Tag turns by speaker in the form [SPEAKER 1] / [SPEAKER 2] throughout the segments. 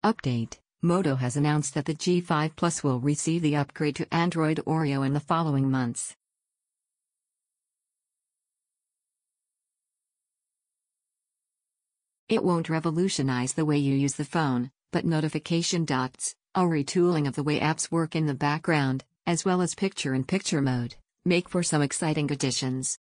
[SPEAKER 1] Update: Moto has announced that the G5 Plus will receive the upgrade to Android Oreo in the following months. It won't revolutionize the way you use the phone, but notification dots, a retooling of the way apps work in the background, as well as picture-in-picture mode, make for some exciting additions.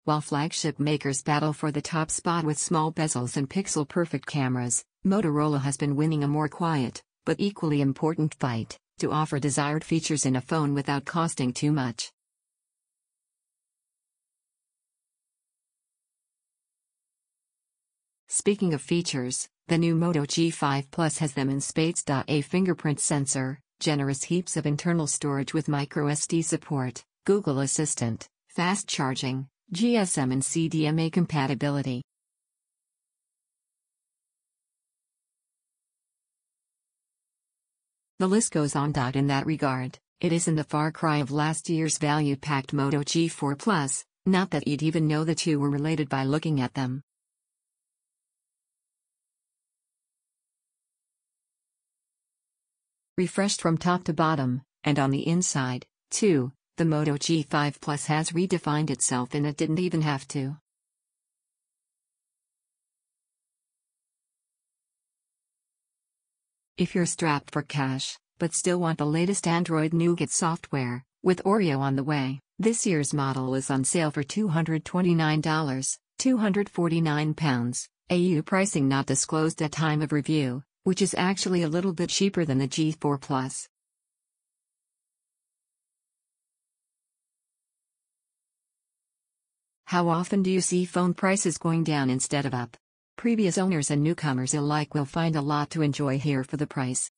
[SPEAKER 1] While flagship makers battle for the top spot with small bezels and pixel-perfect cameras, Motorola has been winning a more quiet, but equally important fight, to offer desired features in a phone without costing too much. Speaking of features, the new Moto G5 Plus has them in spades. A fingerprint sensor, generous heaps of internal storage with microSD support, Google Assistant, fast charging, GSM and CDMA compatibility. The list goes on. In that regard, it isn't a far cry of last year's value-packed Moto G4 Plus, not that you'd even know the two were related by looking at them. Refreshed from top to bottom, and on the inside, too, the Moto G5 Plus has redefined itself and it didn't even have to. If you're strapped for cash, but still want the latest Android Nougat software, with Oreo on the way, this year's model is on sale for $229, £249, AU pricing not disclosed at time of review, which is actually a little bit cheaper than the G4 Plus. How often do you see phone prices going down instead of up? Previous owners and newcomers alike will find a lot to enjoy here for the price.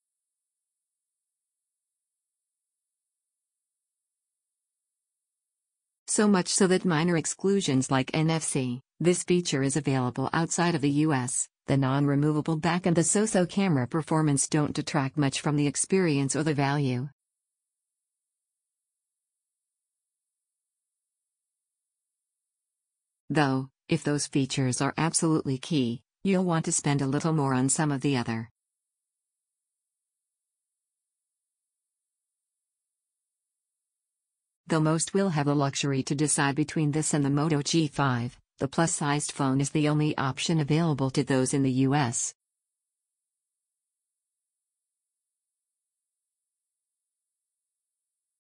[SPEAKER 1] So much so that minor exclusions like NFC, this feature is available outside of the US, the non-removable back and the so-so camera performance don't detract much from the experience or the value. Though, if those features are absolutely key, you'll want to spend a little more on some of the other. Though most will have the luxury to decide between this and the Moto G5, the plus-sized phone is the only option available to those in the US.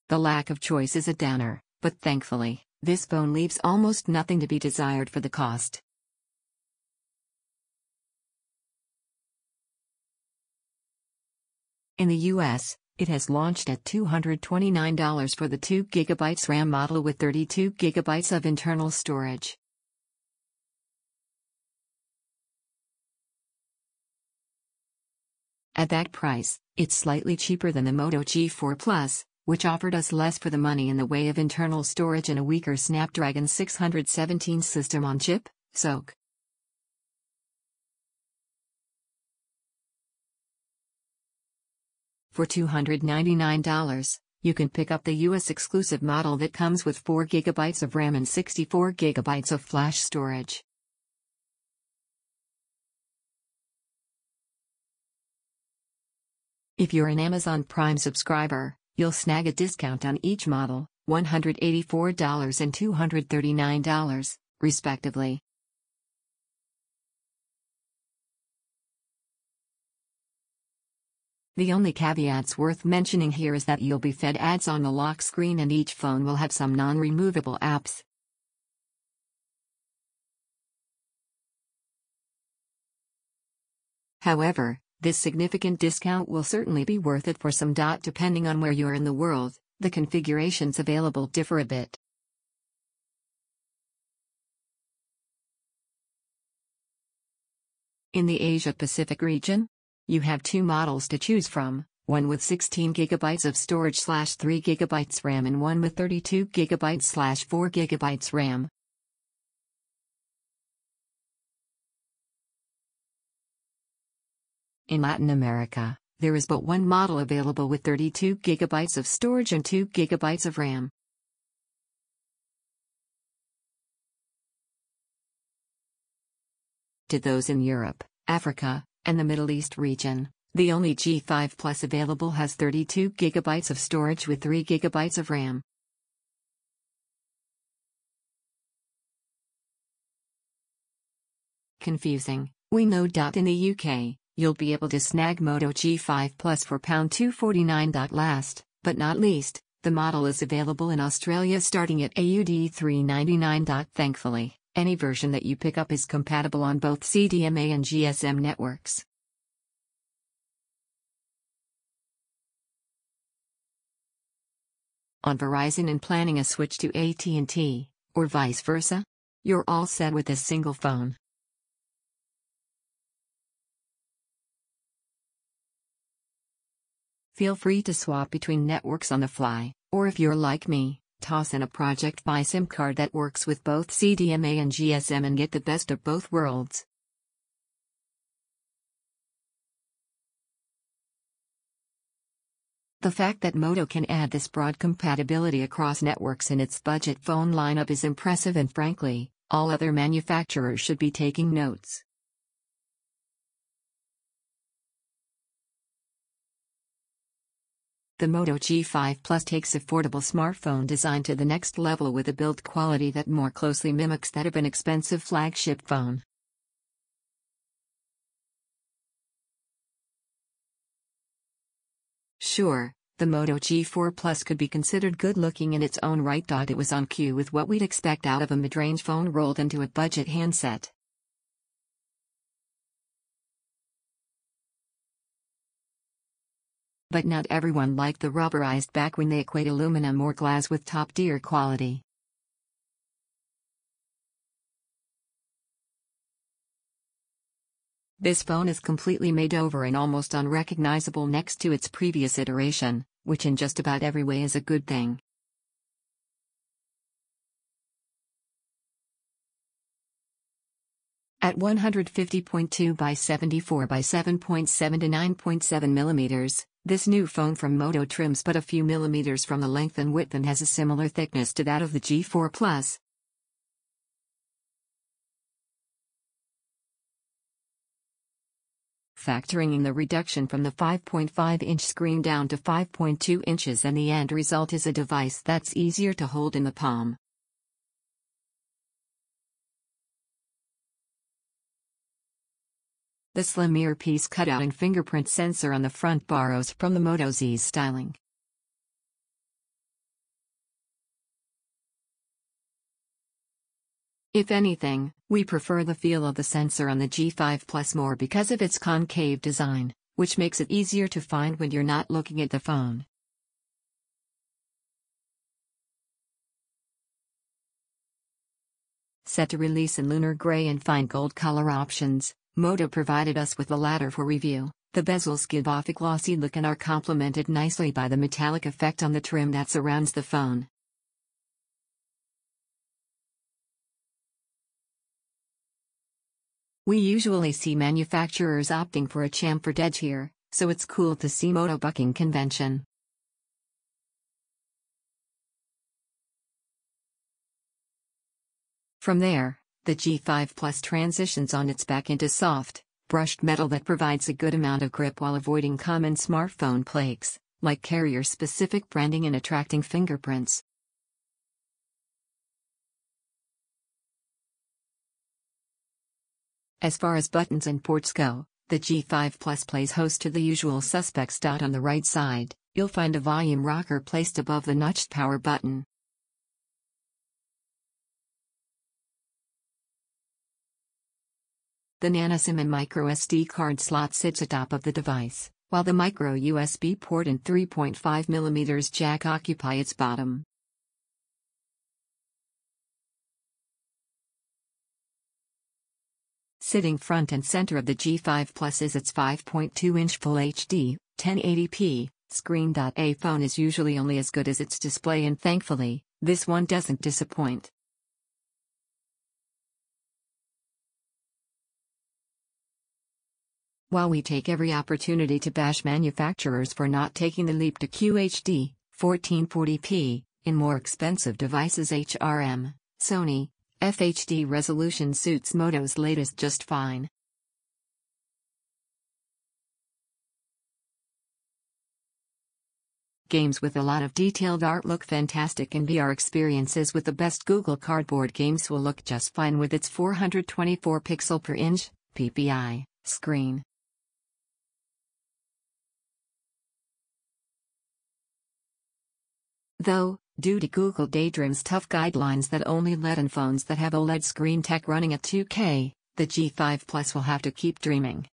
[SPEAKER 1] The lack of choice is a downer, but thankfully, this phone leaves almost nothing to be desired for the cost. In the US, it has launched at $229 for the 2GB RAM model with 32GB of internal storage. At that price, it's slightly cheaper than the Moto G4 Plus, which offered us less for the money in the way of internal storage and a weaker Snapdragon 617 system on chip, SoC. For $299, you can pick up the US exclusive model that comes with 4GB of RAM and 64GB of flash storage. If you're an Amazon Prime subscriber, you'll snag a discount on each model, $184 and $239, respectively. The only caveats worth mentioning here is that you'll be fed ads on the lock screen and each phone will have some non-removable apps. However, this significant discount will certainly be worth it for some. Depending on where you are in the world, the configurations available differ a bit. In the Asia-Pacific region, you have two models to choose from, one with 16GB of storage / 3GB RAM and one with 32GB / 4GB RAM. In Latin America, there is but one model available with 32GB of storage and 2GB of RAM. to those in Europe, Africa, and the Middle East region. The only G5 Plus available has 32 GB of storage with 3 GB of RAM. Confusing, we know. In the UK, you'll be able to snag Moto G5 Plus for £249. Last, but not least, the model is available in Australia starting at AUD $399. Thankfully, any version that you pick up is compatible on both CDMA and GSM networks. On Verizon and planning a switch to AT&T, or vice versa? You're all set with this single phone. Feel free to swap between networks on the fly, or if you're like me, toss in a Project Fi SIM card that works with both CDMA and GSM and get the best of both worlds. The fact that Moto can add this broad compatibility across networks in its budget phone lineup is impressive, and frankly, all other manufacturers should be taking notes. The Moto G5 Plus takes affordable smartphone design to the next level with a build quality that more closely mimics that of an expensive flagship phone. Sure, the Moto G4 Plus could be considered good-looking in its own right. It was on cue with what we'd expect out of a mid-range phone rolled into a budget handset. But not everyone liked the rubberized back when they equate aluminum or glass with top-tier quality. This phone is completely made over and almost unrecognizable next to its previous iteration, which in just about every way is a good thing. At 150.2 by 74 by 7.7 to 9.7 mm, this new phone from Moto trims but a few millimeters from the length and width and has a similar thickness to that of the G4 Plus. Factoring in the reduction from the 5.5-inch screen down to 5.2 inches, and the end result is a device that's easier to hold in the palm. The slim earpiece cutout and fingerprint sensor on the front borrows from the Moto Z's styling. If anything, we prefer the feel of the sensor on the G5 Plus more because of its concave design, which makes it easier to find when you're not looking at the phone. Set to release in lunar gray and fine gold color options, Moto provided us with the latter for review. The bezels give off a glossy look and are complemented nicely by the metallic effect on the trim that surrounds the phone. We usually see manufacturers opting for a chamfered edge here, so it's cool to see Moto bucking convention. From there, the G5 Plus transitions on its back into soft, brushed metal that provides a good amount of grip while avoiding common smartphone flakes, like carrier-specific branding and attracting fingerprints. As far as buttons and ports go, the G5 Plus plays host to the usual suspects. On the right side, you'll find a volume rocker placed above the notched power button. The nano SIM and micro SD card slot sits atop of the device, while the micro USB port and 3.5mm jack occupy its bottom. Sitting front and center of the G5 Plus is its 5.2-inch Full HD, 1080p screen. A phone is usually only as good as its display, and thankfully, this one doesn't disappoint. While we take every opportunity to bash manufacturers for not taking the leap to QHD, 1440p, in more expensive devices, HRM, Sony, FHD resolution suits Moto's latest just fine. Games with a lot of detailed art look fantastic, and VR experiences with the best Google Cardboard games will look just fine with its 424 pixel per inch (ppi) screen. Though, due to Google Daydream's tough guidelines that only let in phones that have OLED screen tech running at 2K, the G5 Plus will have to keep dreaming.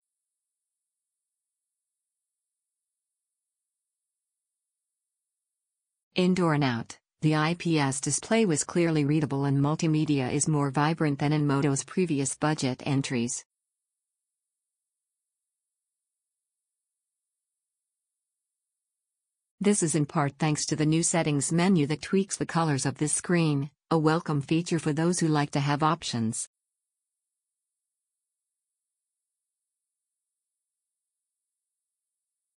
[SPEAKER 1] Indoor and out, the IPS display was clearly readable and multimedia is more vibrant than in Moto's previous budget entries. This is in part thanks to the new settings menu that tweaks the colors of this screen, a welcome feature for those who like to have options.